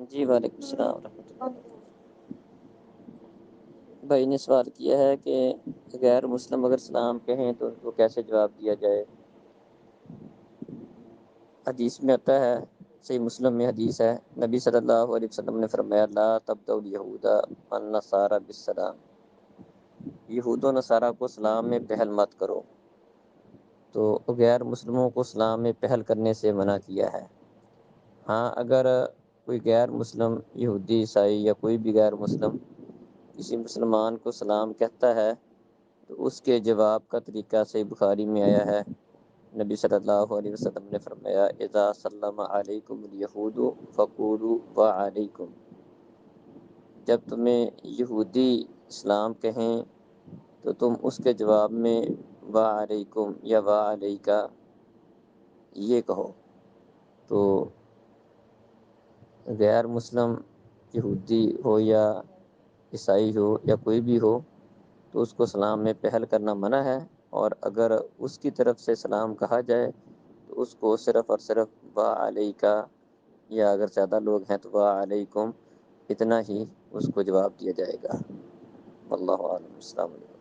جی وعلیکم السلام ورحمۃ اللہ۔ بھائی نے سوال کیا ہے کہ غیر مسلم اگر سلام کہیں تو ان کو کیسے جواب دیا جائے۔ حدیث میں آتا ہے، صحیح مسلم میں حدیث ہے، نبی صلی اللہ علیہ وسلم نے فرمایا لا تبدؤ الیہود والنصارى بالسلام، یہود و نصارہ کو سلام میں پہل مت کرو۔ تو غیر مسلموں کو سلام میں پہل کرنے سے منع کیا ہے۔ ہاں اگر کوئی غیر مسلم یہودی عیسائی یا کوئی بھی غیر مسلم کسی مسلمان کو سلام کہتا ہے تو اس کے جواب کا طریقہ صحیح بخاری میں آیا ہے، نبی صلی اللہ علیہ وسلم نے فرمایا اذا سلم علیکم الیہود فقولوا وعلیکم، جب تمہیں یہودی سلام کہیں تو تم اس کے جواب میں وعلیکم یا وعلیکا یہ کہو۔ تو غیر مسلم یہودی ہو یا عیسائی ہو یا کوئی بھی ہو تو اس کو سلام میں پہل کرنا منع ہے، اور اگر اس کی طرف سے سلام کہا جائے تو اس کو صرف اور صرف وعلیکا، یا اگر زیادہ لوگ ہیں تو وعلیکم، اتنا ہی اس کو جواب دیا جائے گا۔ واللہ اعلم۔ السلام علیکم۔